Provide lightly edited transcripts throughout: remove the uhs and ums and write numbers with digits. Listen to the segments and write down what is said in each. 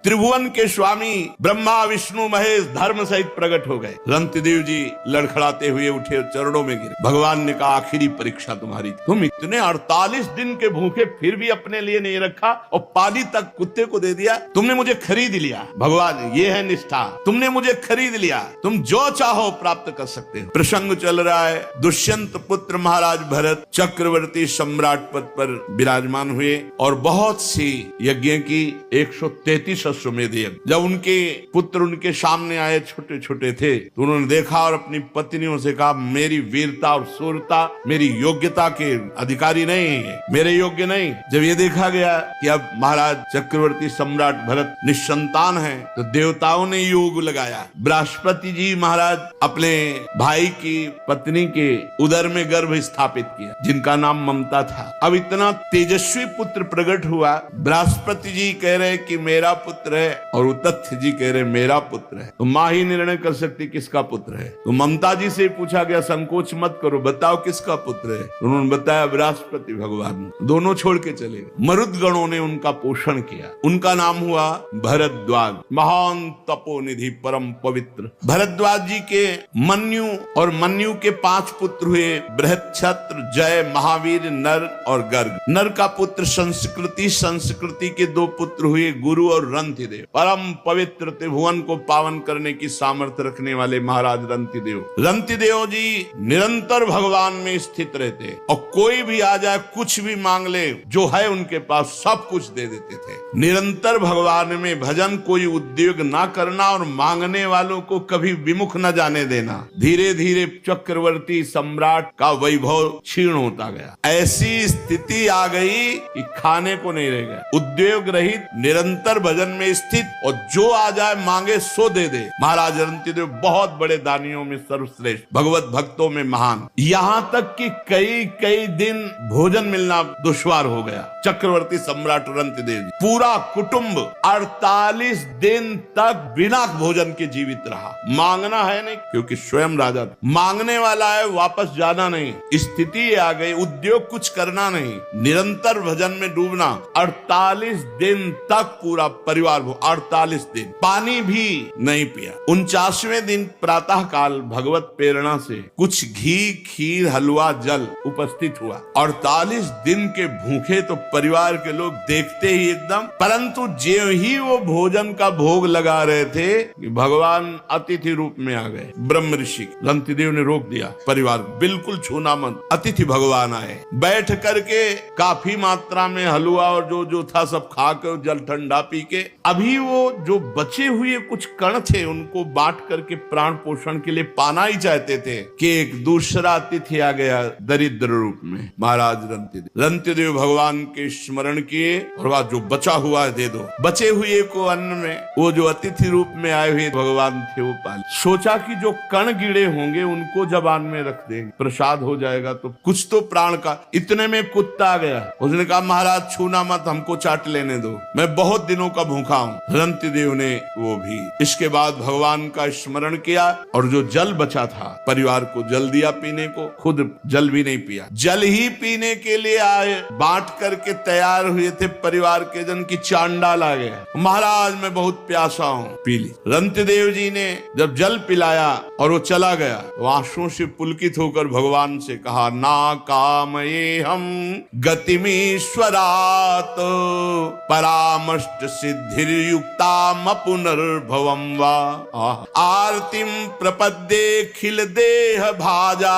त्रिभुवन के स्वामी ब्रह्मा विष्णु महेश धर्म सहित प्रकट हो गए। रंतिदेव जी लड़खड़ाते हुए उठे, चरणों में गिरे। भगवान ने कहा आखिरी परीक्षा तुम्हारी, तुम इतने 48 दिन के भूखे फिर भी अपने लिए नहीं रखा और पानी तक कुत्ते को दे दिया। तुमने मुझे खरीद लिया भगवान, ये है निष्ठा, तुमने मुझे खरीद लिया, तुम जो चाहो प्राप्त कर सकते हो। प्रसंग चल रहा है, दुष्यंत पुत्र महाराज भरत चक्रवर्ती सम्राट पद पर विराजमान हुए और बहुत सी यज्ञ की 133 अश्वमेध यज्ञ। जब उनके पुत्र उनके सामने आए, छोटे छोटे थे, तो उन्होंने देखा और अपनी पत्नियों से कहा मेरी वीरता और शूरता मेरी योग्यता के अधिकारी नहीं है, मेरे योग्य नहीं। जब ये देखा गया कि अब महाराज चक्रवर्ती सम्राट भरत निसंतान है, तो देवताओं ने योग लगाया। बृहस्पति जी महाराज अपने भाई की पत्नी के उदर में गर्भ स्थापित किया, जिनका नाम ममता था। अब इतना तेजस्वी पुत्र प्रकट हुआ, बृहस्पति जी कह रहे कि मेरा पुत्र है और तथ्य जी कह रहे मेरा पुत्र है। तो माँ ही निर्णय कर सकती किसका पुत्र है। तो ममता जी से पूछा गया संकोच मत करो, बताओ किसका पुत्र है। उन्होंने बताया बृहस्पति भगवान। दोनों छोड़ के चले गए। मरुद गणों ने उनका पोषण किया। उनका नाम हुआ भरद्वाज, महान तपोनिधि परम पवित्र। भरद्वाज जी के मन्यु और मन्यु के 5 पुत्र हुए, बृहच्छत्र, जय, महावीर, नर और गर्ग। नर का पुत्र संस्कृति, संस्कृति के 2 पुत्र हुए, गुरु और रंतिदेव। परम पवित्र त्रिभुवन को पावन करने की सामर्थ्य रखने वाले महाराज रंतिदेव। रंतिदेव जी निरंतर भगवान में स्थित रहते और कोई भी आ जाए कुछ भी मांग ले, जो है उनके पास सब कुछ दे देते थे। निरंतर भगवान में भजन, कोई उद्योग ना करना और मांगने वालों को कभी विमुख न जाने देना। धीरे धीरे चक्रवर्ती सम्राट का वैभव क्षीण होता गया। ऐसी स्थिति आ गई कि खाने को नहीं रह गया। उद्योग रहित, निरंतर भजन में स्थित और जो आ जाए मांगे सो दे दे। महाराज रंतिदेव बहुत बड़े दानियों में सर्वश्रेष्ठ, भगवत भक्तों में महान। यहाँ तक कि कई कई दिन भोजन मिलना दुश्वार हो गया। चक्रवर्ती सम्राट रंतिदेव जी पूरा कुटुंब 48 दिन तक बिना भोजन के जीवित रहा। मांगना है नहीं, क्योंकि स्वयं राजा था। मांगने वाला है, वापस जाना नहीं। स्थिति आ गई, उद्योग कुछ करना नहीं, निरंतर भजन में डूबना। 48 दिन तक पूरा परिवार 48 दिन पानी भी नहीं पिया। 49वें दिन प्रातः काल भगवत प्रेरणा से कुछ घी, खीर, हलवा, जल उपस्थित हुआ। 48 दिन के भूखे तो परिवार के लोग देखते ही एकदम, परंतु जो ही वो भोजन का भोग लगा रहे थे कि भगवान अतिथि रूप में आ गए। ब्रह्म ऋषि रंतिदेव ने रोक दिया, परिवार बिल्कुल छूना मत, अतिथि भगवान आए। बैठ करके काफी मात्रा में हलवा और जो जो था सब खा के, जल ठंडा पी के, अभी वो जो बचे हुए कुछ कण थे उनको बांट करके प्राण पोषण के लिए पाना ही चाहते थे कि एक दूसरा अतिथि आ गया दरिद्र रूप में, महाराज रंतिदेव। रंतिदेव भगवान के स्मरण किए और वह जो बचा हुआ है दे दो। बचे हुए को अन्न में वो जो अतिथि रूप में आए हुए भगवान थे वो पाले। सोचा कि जो कण गिरे होंगे उनको जबान में रख देंगे, प्रसाद हो जाएगा तो कुछ तो प्राण का। इतने में कुत्ता आ गया, उसने कहा महाराज छूना मत, हमको चाट लेने दो, मैं बहुत दिनों का भूखा हूँ। रंतिदेव ने वो भी। इसके बाद भगवान का स्मरण किया और जो जल बचा था परिवार को जल दिया पीने को, खुद जल भी नहीं पिया। जल ही पीने के लिए आए, बांट करके तैयार हुए थे परिवार के जन की चांडाल आ गया, महाराज मैं बहुत प्यासा हूँ, पी ली। रंतिदेव जी ने जब जल पिलाया और वो चला गया, तो आंसुओं से पुलकित होकर भगवान से कहा ना कामये हम गतिमीश्वरात परामष्ट सिद्धिर्युक्ताम पुनर्भवम वा आरतिम प्रपद्ये खिल देह भाजा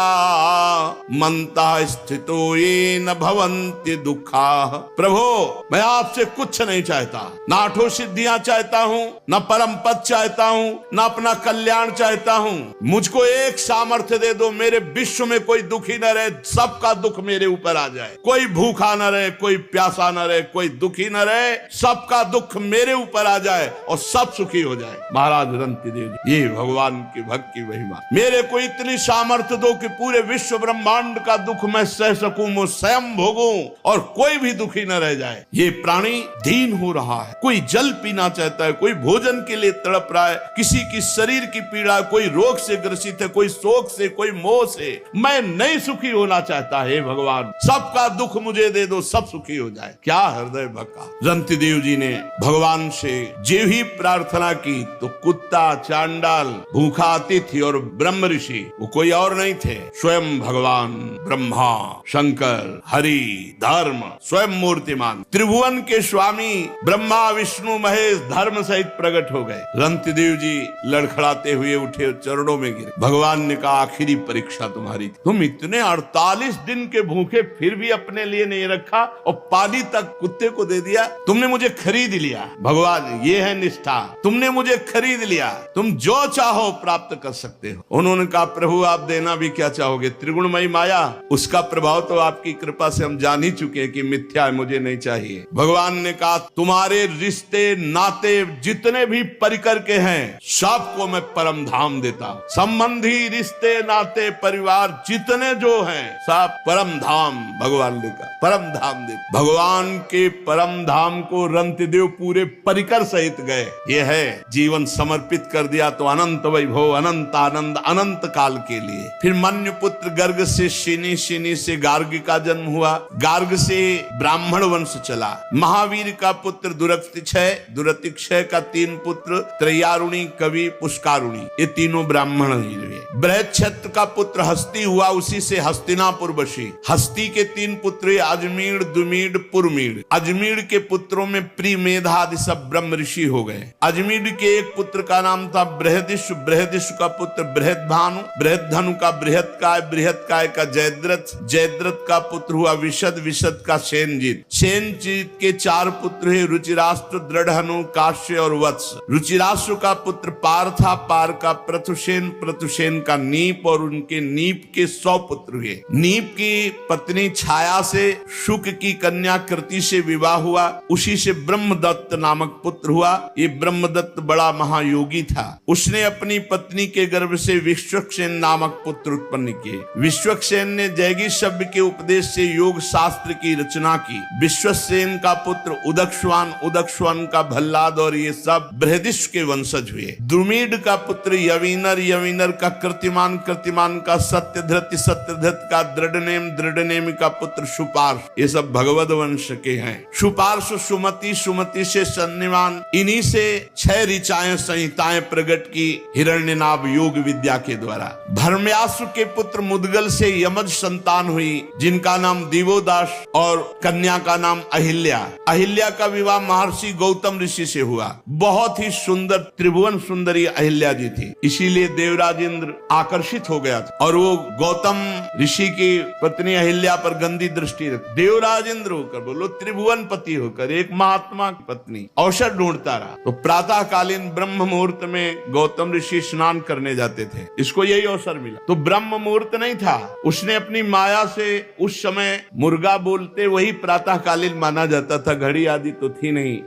मंता स्थितो ये न भवन्ति दुखा। प्रभु मैं आपसे कुछ नहीं चाहता, ना आठों सिद्धियां चाहता हूँ, न परम पद चाहता हूँ, न अपना कल्याण चाहता हूँ। मुझको एक सामर्थ्य दे दो, मेरे विश्व में कोई दुखी न रहे, सबका दुख मेरे ऊपर आ जाए। कोई भूखा न रहे, कोई प्यासा न रहे, कोई दुखी न रहे, सबका दुख मेरे ऊपर आ जाए और सब सुखी हो जाए। महाराज रंतिदेव जी, ये भगवान की भक्त की महिमा। मेरे को इतनी सामर्थ्य दो कि पूरे विश्व ब्रह्मांड का दुख मैं सह सकूं, मैं स्वयं भोगूं और कोई भी दुखी न रह जाए। ये प्राणी दीन हो रहा है, कोई जल पीना चाहता है, कोई भोजन के लिए तड़प रहा है, किसी की शरीर की पीड़ा, कोई रोग से ग्रसित है, कोई शोक से, कोई मोह से। मैं नहीं सुखी होना चाहता, हे भगवान सबका दुख मुझे दे दो, सब सुखी हो जाए। क्या हृदय भक्का। रंतिदेव जी ने भगवान भगवान से जे ही प्रार्थना की तो कुत्ता, चांडाल, भूखा अतिथि और ब्रह्म ऋषि, वो कोई और नहीं थे, स्वयं भगवान ब्रह्मा, शंकर, हरि, धर्म, स्वयं मूर्तिमान त्रिभुवन के स्वामी ब्रह्मा विष्णु महेश धर्म सहित प्रकट हो गए। रंतिदेव जी लड़खड़ाते हुए उठे, चरणों में गिरे। भगवान ने कहा आखिरी परीक्षा तुम्हारी थी। तुम इतने 48 दिन के भूखे फिर भी अपने लिए नहीं रखा और पानी तक कुत्ते को दे दिया। तुमने मुझे खरीद लिया भगवान, ये है निष्ठा। तुमने मुझे खरीद लिया, तुम जो चाहो प्राप्त कर सकते हो। उन्होंने कहा प्रभु आप देना भी क्या चाहोगे? त्रिगुणमयी माया, उसका प्रभाव तो आपकी कृपा से हम जान ही चुके हैं कि मिथ्या है, मुझे नहीं चाहिए। भगवान ने कहा तुम्हारे रिश्ते नाते जितने भी परिकर के हैं सबको मैं परम धाम देता हूं। संबंधी, रिश्ते, नाते, परिवार जितने जो हैं सब परम धाम भगवान ने कहा परम धाम दे। भगवान के परम धाम को रंतिदेव पूरे परिकर सहित गए। ये है जीवन समर्पित कर दिया तो अनंत वैभव, अनंत आनंद, अनंत काल के लिए। फिर मन्य पुत्र गर्ग से शिनी, शिनी से गार्ग का जन्म हुआ, गार्ग से ब्राह्मण वंश चला। महावीर का पुत्र दुरतिक्षय, दुरतिक्षय का 3 पुत्र त्रयारुणी, कवि, पुष्कारुणी, ये तीनों ब्राह्मण ही हुए। बृहच्छत्र का पुत्र हस्ती हुआ, उसी से हस्तिनापुर बसी। हस्ती के 3 पुत्र अजमीर, दुमीड, पुरमीड। अजमीर के पुत्रों में प्री, मेधा आदि सब ब्रह्म ऋषि हो गए। अजमीर के एक पुत्र का नाम था बृहदिश, बृहदिश का पुत्र बृहदभानु, बृहदधनु का बृहत्काय, बृहत्काय का जयद्रथ, जयद्रथ का पुत्र हुआ विशद, विशद का सेनजीत। सेनजीत के 4 पुत्र है रुचिराष्ट्र, दृढ़हनु, काश्य और वत्स। रुचिराष्ट्र का पुत्र पार था, पार का प्रथुसेन, प्रथुसेन का नीप और उनके नीप के 100 पुत्र हुए। नीप की पत्नी छाया से शुक की कन्या कृति से विवाह हुआ, उसी से ब्रह्मदत्त नामक पुत्र हुआ। ये ब्रह्मदत्त बड़ा महायोगी था। उसने अपनी पत्नी के गर्भ से विश्वक्सेन नामक पुत्र उत्पन्न किए। विश्वक्सेन ने जैगी शब्द के उपदेश से योग शास्त्र की रचना की। विश्वसेन का पुत्र उदक्षवान, उदक्षवान का भल्लाद और ये सब बृहदिश के वंशज हुए। द्रुमीड का पुत्र यवीनर, यवीनर का कृतिमान, कृतिमान का सत्यधृत, सत्यधृत का दृढ़नेम, दृढ़नेम का पुत्र सुपार्श, ये सब भगवद वंश के हैं। सुपार्श सुमति, सुमति से सन्निमान, इन्हीं से 6 ऋचाएं संहिताएं प्रकट की हिरण्यनाभ योग विद्या के द्वारा। धर्म्यासु के पुत्र मुदगल से यमज संतान हुई, जिनका नाम दिवोदास और कन्या का नाम अहिल्या। अहिल्या का विवाह महर्षि गौतम ऋषि से हुआ। बहुत ही सुंदर त्रिभुवन सुंदरी अहिल्या जी थी, इसीलिए देवराज इंद्र आकर्षित हो गया था और वो गौतम ऋषि की पत्नी अहिल्या पर गंदी दृष्टि रख। देवराज इंद्र होकर, बोलो त्रिभुवन पति होकर, एक महात्मा की पत्नी अवसर ढूंढता रहा। तो प्रातः कालीन ब्रह्म मुहूर्त में गौतम ऋषि स्नान करने जाते थे, इसको यही अवसर मिला। तो ब्रह्म मुहूर्त नहीं था, उसने अपनी माया से उस समय मुर्गा बोलते वही प्रातः कालीन माना जाता था, घड़ी आदि तो थी नहीं।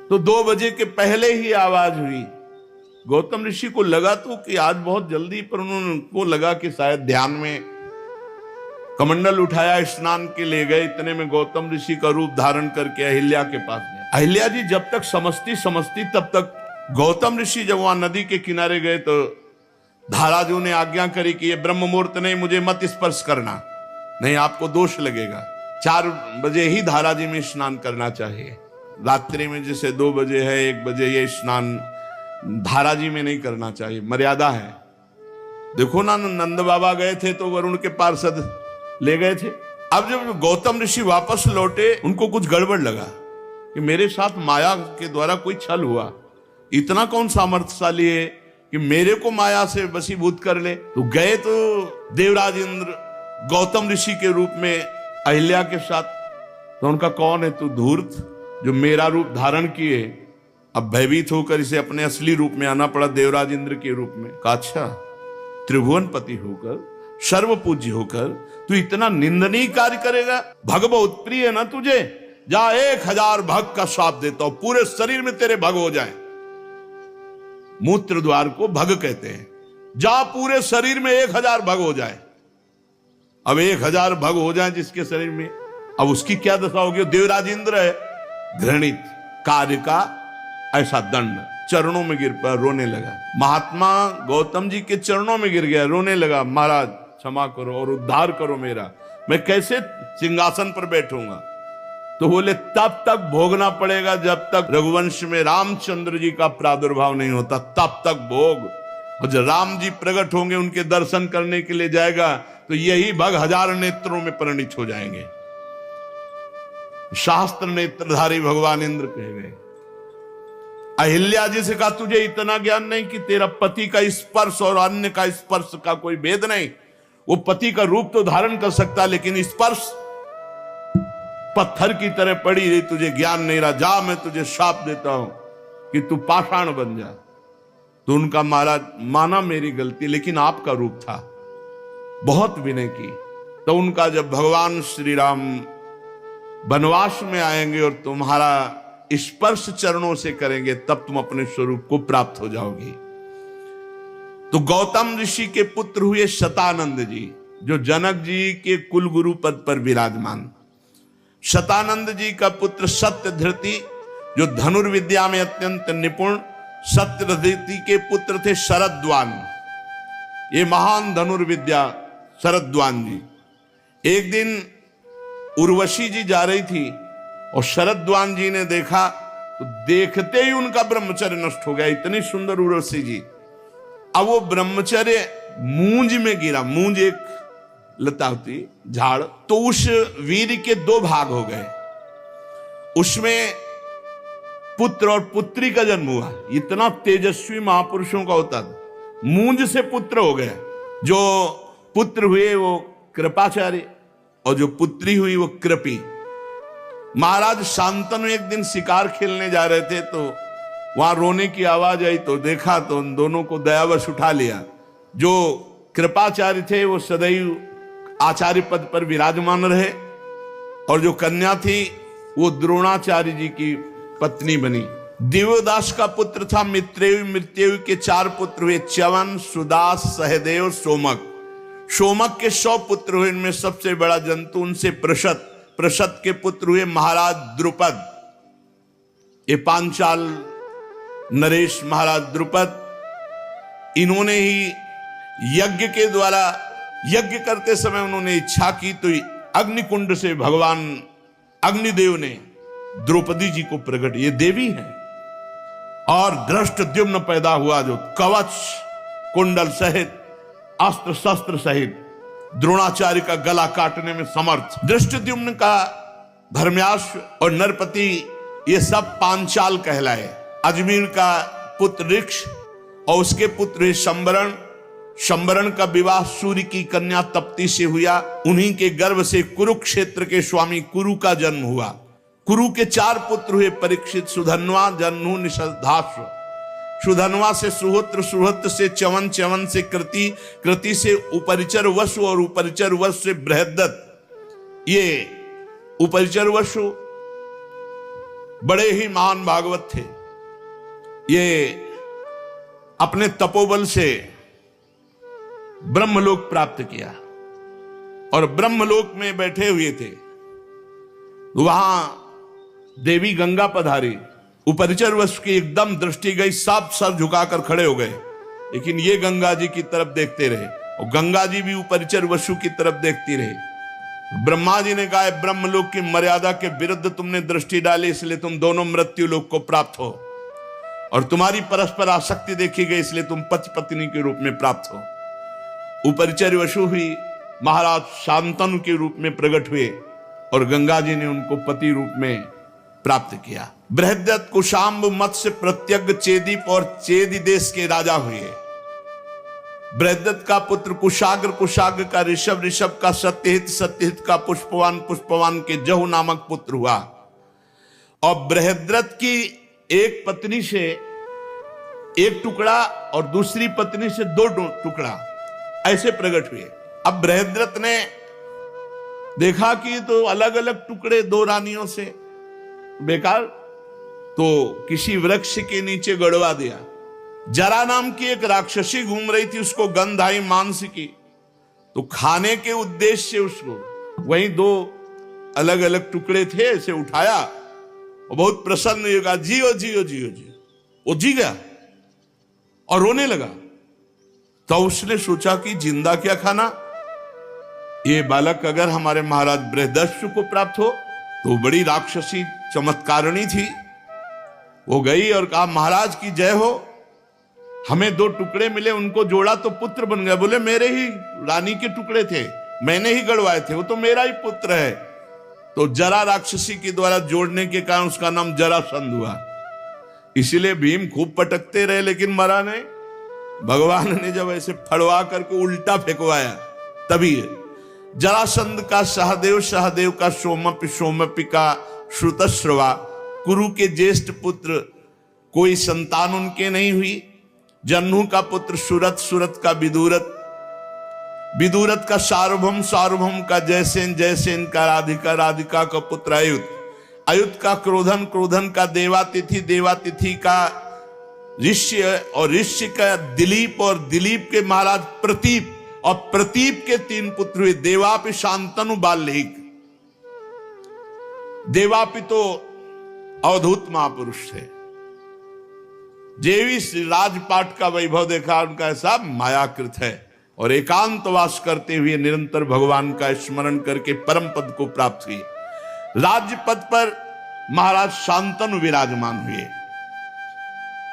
तो 2 बजे के पहले ही आवाज हुई। गौतम ऋषि को लगा तो कि आज बहुत जल्दी, पर उनको लगा कि शायद ध्यान में कमंडल उठाया, स्नान के ले गए। इतने में गौतम ऋषि का रूप धारण करके अहिल्या के पास गए। अहिल्या जी जब तक समझती तब तक गौतम ऋषि जब वहां नदी के किनारे गए तो धाराजू ने आज्ञा करी कि ये ब्रह्म मुहूर्त नहीं, मुझे मत स्पर्श करना, नहीं आपको दोष लगेगा। 4 बजे ही धाराजी में स्नान करना चाहिए। रात्रि में जैसे 2 बजे है, 1 बजे ये स्नान धाराजी में नहीं करना चाहिए, मर्यादा है। देखो ना, नंद बाबा गए थे तो वरुण के पार्षद ले गए थे। अब जब गौतम ऋषि वापस लौटे, उनको कुछ गड़बड़ लगा कि मेरे साथ माया के द्वारा कोई छल हुआ। इतना कौन सामर्थ्यशाली है कि मेरे को माया से वशीभूत कर ले? तो गए तो देवराज इंद्र गौतम ऋषि के रूप में अहिल्या के साथ। तो उनका कौन है तू धूर्त, जो मेरा रूप धारण किए? अब भयभीत होकर इसे अपने असली रूप में आना पड़ा, देवराज इंद्र के रूप में। कहा अच्छा, त्रिभुवन पति होकर, सर्व पूज्य होकर तू इतना निंदनीय कार्य करेगा? भग बहुत प्रिय है ना तुझे? जा 1000 भग का श्राप देता हूं, पूरे शरीर में तेरे भग हो जाए। मूत्र द्वार को भग कहते हैं। जा पूरे शरीर में 1000 भग हो जाए। अब 1000 भग हो जाए जिसके शरीर में, अब उसकी क्या दशा होगी? देवराज इंद्र है, घृणित कार्य का ऐसा दंड। चरणों में गिर पर रोने लगा। महात्मा गौतम जी के चरणों में गिर गया, रोने लगा, महाराज क्षमा करो और उद्धार करो मेरा, मैं कैसे सिंहासन पर बैठूंगा? तो बोले तब तक भोगना पड़ेगा जब तक रघुवंश में रामचंद्र जी का प्रादुर्भाव नहीं होता, तब तक भोग। और जब राम जी प्रकट होंगे, उनके दर्शन करने के लिए जाएगा, तो यही भग हजार नेत्रों में परिणित हो जाएंगे। शास्त्र नेत्रधारी भगवान इंद्र कहे गए। अहिल्या जी से कहा तुझे इतना ज्ञान नहीं कि तेरा पति का स्पर्श और अन्य का स्पर्श का कोई भेद नहीं। वो पति का रूप तो धारण कर सकता, लेकिन स्पर्श पत्थर की तरह पड़ी रही, तुझे ज्ञान नहीं रहा। जा, मैं तुझे शाप देता हूं कि तू पाषाण बन जा। तो उनका महाराज माना मेरी गलती, लेकिन आपका रूप था। बहुत विनय की। तो उनका जब भगवान श्री राम वनवास में आएंगे और तुम्हारा स्पर्श चरणों से करेंगे, तब तुम अपने स्वरूप को प्राप्त हो जाओगी। तो गौतम ऋषि के पुत्र हुए शतानंद जी, जो जनक जी के कुल गुरु पद पर विराजमान। शतानंद जी का पुत्र सत्यधृति, जो धनुर्विद्या में अत्यंत निपुण। सत्यधृति के पुत्र थे शरद्वान, ये महान धनुर्विद्या शरद्वान जी। एक दिन उर्वशी जी जा रही थी और शरद्वान जी ने देखा, तो देखते ही उनका ब्रह्मचर्य नष्ट हो गया। इतनी सुंदर उर्वशी जी। अब वो ब्रह्मचर्य मूंज में गिरा। मूंज एक लता होती, झाड़। तो उस वीर के दो भाग हो गए। उसमें पुत्र और पुत्री का जन्म हुआ। इतना तेजस्वी महापुरुषों का होता था। मूंज से पुत्र हो गए। जो पुत्र हुए वो कृपाचार्य और जो पुत्री हुई वो कृपी। महाराज शांतनु एक दिन शिकार खेलने जा रहे थे, तो वहां रोने की आवाज आई, तो देखा तो उन दोनों को दयावश उठा लिया। जो कृपाचार्य थे वो सदैव आचार्य पद पर विराजमान रहे, और जो कन्या थी वो द्रोणाचार्य जी की पत्नी बनी। दिव्यदास का पुत्र था मित्रेय। मृत्यु के 4 पुत्र हुए, च्यवन, सुदास, सहदेव, सोमक। सोमक के 100 पुत्र हुए, इनमें सबसे बड़ा जंतु उनसे प्रशत। प्रशत के पुत्र हुए महाराज द्रुपद। ये पांचाल नरेश महाराज द्रुपद, इन्होंने ही यज्ञ के द्वारा, यज्ञ करते समय उन्होंने इच्छा की, तो अग्निकुंड से भगवान अग्निदेव ने द्रौपदी जी को प्रकट, ये देवी है। और धृष्टद्युम्न पैदा हुआ, जो कवच कुंडल सहित, अस्त्र शस्त्र सहित द्रोणाचार्य का गला काटने में समर्थ। धृष्टद्युम्न का धर्म्याश्व और नरपति, ये सब पांचाल कहलाए। अजमेर का पुत्र ऋक्ष और उसके पुत्र शंबरण। शंबरण का विवाह सूर्य की कन्या तप्ती से हुआ। उन्हीं के गर्भ से कुरुक्षेत्र के स्वामी कुरु का जन्म हुआ। कुरु के 4 पुत्र हुए, परीक्षित, सुधन्वा, जन्नु, निषधाश्व। सुधन्वा से सुहोत्र, सुहोत्र से च्यवन, च्यवन से कृति, कृति से उपरिचर वसु और उपरिचर वसु से बृहद्दत्त। ये उपरिचर वसु बड़े ही महान भागवत थे। ये अपने तपोबल से ब्रह्मलोक प्राप्त किया और ब्रह्मलोक में बैठे हुए थे। वहां देवी गंगा पधारी। उपरिचर वसु की एकदम दृष्टि गई, सब सर झुकाकर खड़े हो गए, लेकिन ये गंगा जी की तरफ देखते रहे और गंगा जी भी उपरिचर वसु की तरफ देखती रही। ब्रह्मा जी ने कहा, ब्रह्मलोक की मर्यादा के विरुद्ध तुमने दृष्टि डाली, इसलिए तुम दोनों मृत्यु लोक को प्राप्त हो, और तुम्हारी परस्पर आसक्ति देखी गई, इसलिए तुम पति पत्नी के रूप में प्राप्त हो। उपरिचर वसु हुई महाराज शांतनु के रूप में प्रकट हुए और गंगा जी ने उनको पति रूप में प्राप्त किया। बृहद्दत्त कुशाम्ब मत्स्य प्रत्यग्र चेदीप और चेदी देश के राजा हुए। बृहद्दत्त का पुत्र कुशाग्र, कुशाग्र का ऋषभ, ऋषभ का सत्यहित, सत्यहित का पुष्पवान, पुष्पवान के जहु नामक पुत्र हुआ। और बृहद्रथ की एक पत्नी से 1 टुकड़ा और दूसरी पत्नी से 2 टुकड़ा ऐसे प्रकट हुए। अब बृहद्रथ ने देखा कि तो अलग अलग टुकड़े 2 रानियों से बेकार, तो किसी वृक्ष के नीचे गड़वा दिया। जरा नाम की एक राक्षसी घूम रही थी, उसको गंध आई मांस की, तो खाने के उद्देश्य से उसको वहीं 2 अलग अलग टुकड़े थे ऐसे उठाया और बहुत प्रसन्न होगा, जियो जियो जियो जियो। वो जी गया और रोने लगा। तो उसने सोचा कि जिंदा क्या खाना, ये बालक अगर हमारे महाराज बृहदस्यु को प्राप्त हो तो बड़ी राक्षसी चमत्कारिणी थी, वो गई और कहा महाराज की जय हो, हमें 2 टुकड़े मिले, उनको जोड़ा तो पुत्र बन गया। बोले मेरे ही रानी के टुकड़े थे, मैंने ही गड़वाए थे, वो तो मेरा ही पुत्र है। तो जरा राक्षसी के द्वारा जोड़ने के कारण उसका नाम जरासंध हुआ। इसीलिए भीम खूब पटकते रहे लेकिन मरा नहीं। भगवान ने जब ऐसे फड़वा करके उल्टा फेंकवाया तभी जरासंध का सहदेव, सहदेव का सोमपि, सोमपि का श्रुतश्रवा, कुरु के ज्येष्ठ पुत्र, कोई संतान उनके नहीं हुई। जन्नू का पुत्र सुरत, सुरत का विदुरत, विदुरत का सार्वभौम, सार्वभौम का जयसेन, जयसेन का राधिका, राधिका का पुत्र अयुत, अयुत का क्रोधन, क्रोधन का देवातिथि, देवातिथि का ऋष्य, और ऋष्य का दिलीप, और दिलीप के महाराज प्रतीप, और प्रतीप के 3 पुत्र हुए, देवापि, शांतनु, बाल्मीकि। देवापि तो अवधूत महापुरुष थे। जेवी राजपाट का वैभव देखा, उनका ऐसा मायाकृत है, और एकांतवास करते हुए निरंतर भगवान का स्मरण करके परम पद को प्राप्त हुए। राज्य पद पर महाराज शांतनु विराजमान हुए।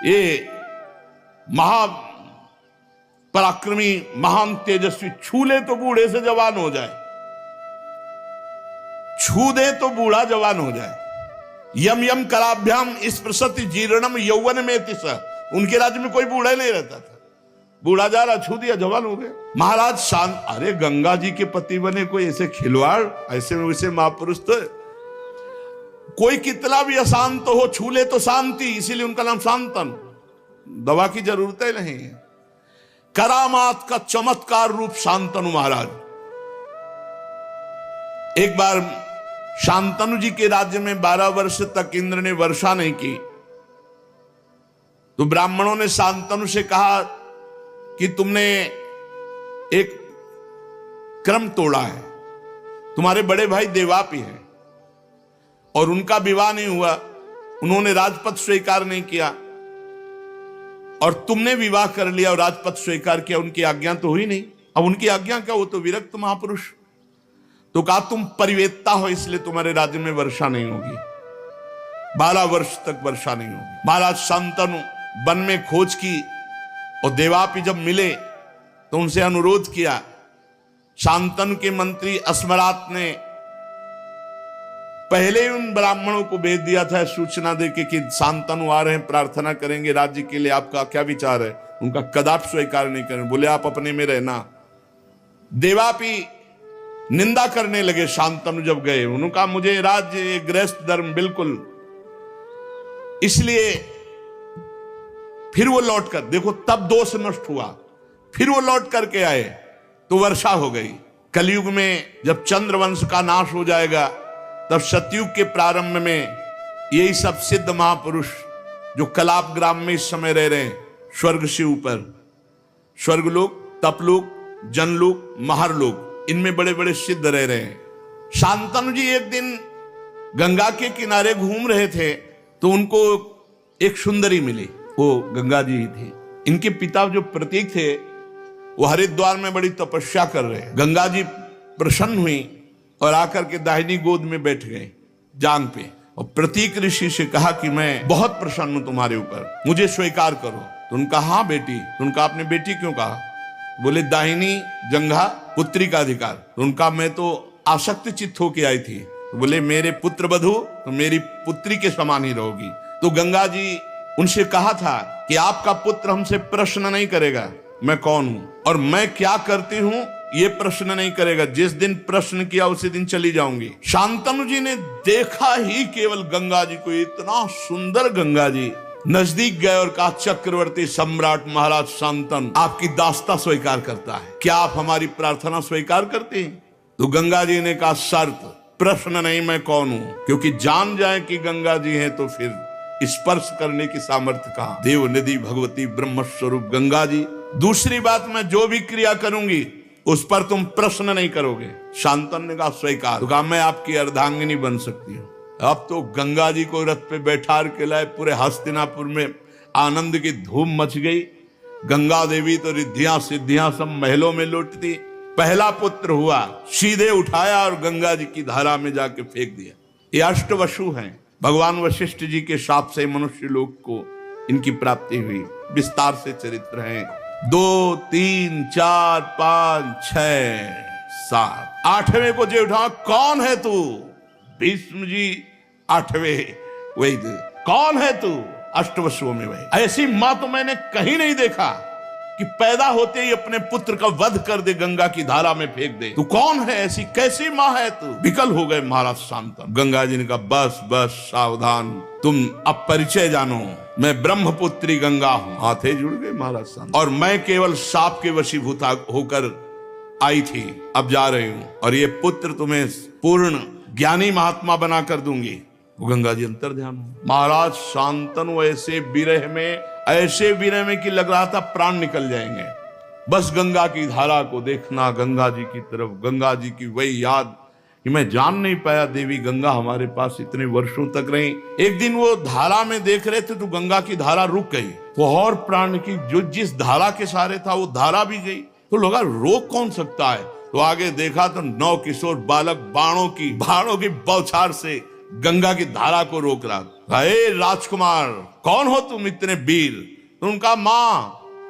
ये महा पराक्रमी, महान तेजस्वी, छू ले तो बूढ़े से जवान हो जाए, छू दे तो बूढ़ा जवान हो जाए। यम यम कराभ्याम स्पृशति जीर्णम यौवन में तिस, उनके राज्य में कोई बूढ़ा नहीं रहता था। बूढ़ा जा रहा, छू दिया, जवान हो गया। महाराज शांत, अरे गंगा जी के पति बने कोई ऐसे खिलवाड़, ऐसे वैसे महापुरुष तो कोई कितना भी अशांत हो, छू ले तो शांति, इसीलिए उनका नाम शांतन। दवा की जरूरत ही नहीं है। करामात का चमत्कार रूप शांतनु महाराज। एक बार शांतनु जी के राज्य में 12 वर्ष तक इंद्र ने वर्षा नहीं की, तो ब्राह्मणों ने शांतनु से कहा कि तुमने एक क्रम तोड़ा है, तुम्हारे बड़े भाई देवापि हैं और उनका विवाह नहीं हुआ, उन्होंने राजपद स्वीकार नहीं किया, और तुमने विवाह कर लिया और राजपद स्वीकार किया, उनकी आज्ञा तो हुई नहीं। अब उनकी आज्ञा क्या, वो तो विरक्त महापुरुष। तो कहा तुम परिवेत्ता हो, इसलिए तुम्हारे राज्य में वर्षा नहीं होगी, 12 वर्ष तक वर्षा नहीं होगी। महाराज शांतनु वन में खोज की, और देवापि जब मिले तो उनसे अनुरोध किया। शांतनु के मंत्री अस्मरात ने पहले उन ब्राह्मणों को भेज दिया था सूचना देके कि शांतनु आ रहे हैं, प्रार्थना करेंगे राज्य के लिए, आपका क्या विचार है। उनका कदापि स्वीकार नहीं करें, बोले आप अपने में रहना। देवापि निंदा करने लगे शांतनु जब गए, उन्होंने कहा मुझे राज्य गृहस्थ धर्म बिल्कुल, इसलिए फिर वो लौट कर, देखो तब दोष नष्ट हुआ, फिर वो लौट करके आए तो वर्षा हो गई। कलयुग में जब चंद्रवंश का नाश हो जाएगा, तब सतयुग के प्रारंभ में यही सब सिद्ध महापुरुष जो कलाप ग्राम में इस समय रह रहे हैं, स्वर्ग से ऊपर, स्वर्गलोक, तपलोक, जनलोक, महारलोक, इनमें बड़े बड़े सिद्ध रह रहे हैं। शांतनु जी एक दिन गंगा के किनारे घूम रहे थे, तो उनको एक सुंदरी मिली, वो गंगा जी ही थी। इनके पिता जो प्रतीक थे वो हरिद्वार में बड़ी तपस्या कर रहे हैं। गंगा जी प्रसन्न हुई और आकर के दाहिनी गोद में बैठ गए जांग पे, और प्रतीक ऋषि से कहा कि मैं बहुत प्रसन्न हूं तुम्हारे ऊपर, मुझे स्वीकार करो। तो उनका हाँ बेटी। तो उनका आपने बेटी क्यों कहा? बोले दाहिनी जंघा पुत्री का अधिकार। तो उनका मैं तो आसक्त चित्त होके आई थी। तो बोले मेरे पुत्र वधू तो मेरी पुत्री के समान ही रहोगी। तो गंगा जी उनसे कहा था कि आपका पुत्र हमसे प्रश्न नहीं करेगा मैं कौन हूं और मैं क्या करती हूं, ये प्रश्न नहीं करेगा। जिस दिन प्रश्न किया उसी दिन चली जाऊंगी। शांतनु जी ने देखा ही केवल गंगा जी को, इतना सुंदर गंगा जी, नजदीक गए और कहा चक्रवर्ती सम्राट महाराज शांतनु आपकी दास्ता स्वीकार करता है, क्या आप हमारी प्रार्थना स्वीकार करते हैं? तो गंगा जी ने कहा शर्त, प्रश्न नहीं मैं कौन हूं, क्योंकि जान जाए कि गंगा जी हैं तो फिर स्पर्श करने की सामर्थ्य कहां। देव निधि भगवती ब्रह्म स्वरूप गंगा जी। दूसरी बात, मैं जो भी क्रिया करूंगी उस पर तुम प्रश्न नहीं करोगे। शांतनु ने कहा स्वीकार। तो कहा मैं आपकी अर्धांगिनी बन सकती हूँ। अब तो गंगा जी को रथ पे बैठा के लाए, पूरे हस्तिनापुर में आनंद की धूम मच गई। गंगा देवी तो रिद्धियां सिद्धियां सब महलों में लौटती। पहला पुत्र हुआ, सीधे उठाया और गंगा जी की धारा में जाके फेंक दिया। ये अष्टवसु हैं। भगवान वशिष्ठ जी के शाप से मनुष्य लोक को इनकी प्राप्ति हुई। विस्तार से चरित्र है। 2, 3, 4, 5, 6, 7, 8वें को जो उठा, कौन है तू? भीष्म जी 8वें, वही कौन है तू? अष्टवसुओं में वही। ऐसी मां तो मैंने कहीं नहीं देखा कि पैदा होते ही अपने पुत्र का वध कर दे, गंगा की धारा में फेंक दे। तू कौन है? ऐसी कैसी मां है तू? विकल हो गए महाराज शांतनु। गंगा जी ने कहा बस बस सावधान, तुम अब परिचय जानो, मैं ब्रह्मपुत्री गंगा हूं। हाथे जुड़ गए महाराज शांतनु। और मैं केवल साप के वशीभूत होकर आई थी, अब जा रही हूं, और ये पुत्र तुम्हें पूर्ण ज्ञानी महात्मा बना कर दूंगी। गंगा जी अंतर ध्यान हो। महाराज शांतनु ऐसे विरह में कि लग रहा था प्राण निकल जाएंगे। बस गंगा की धारा को देखना, गंगा जी की तरफ, गंगा जी की वही याद कि मैं जान नहीं पाया देवी गंगा हमारे पास इतने वर्षों तक रही। एक दिन वो धारा में देख रहे थे तो गंगा की धारा रुक गई, तो और प्राण की जो जिस धारा के सहारे था वो धारा भी गई। तो लगा रोक कौन सकता है, तो आगे देखा तो 9 किशोर बालक बाणों की बौछार से गंगा की धारा को रोक रहा। हे राजकुमार, कौन हो तुम इतने वीर? तो उनका मां,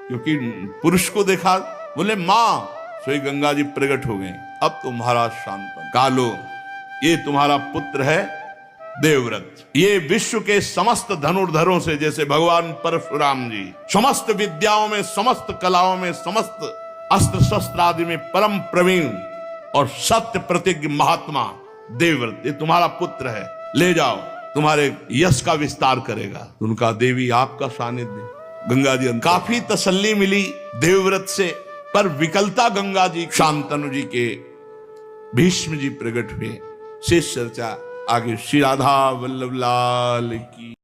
क्योंकि पुरुष को देखा, बोले मां। सोई गंगा जी प्रकट हो गए। अब तुम्हारा शांतनु कालो, ये तुम्हारा पुत्र है देवव्रत। ये विश्व के समस्त धनुर्धरों से, जैसे भगवान परशुराम जी समस्त विद्याओं में, समस्त कलाओं में, समस्त अस्त्र शस्त्र आदि में परम प्रवीण और सत्य प्रतिज्ञ महात्मा देवव्रत, ये तुम्हारा पुत्र है। ले जाओ, तुम्हारे यश का विस्तार करेगा। उनका देवी आपका सानिध्य। गंगा जी काफी तसल्ली मिली देवव्रत से, पर विकलता गंगा जी शांतनु जी के भीष्म जी प्रकट हुए। शेष चर्चा आगे। श्री राधा वल्लभ लाल की।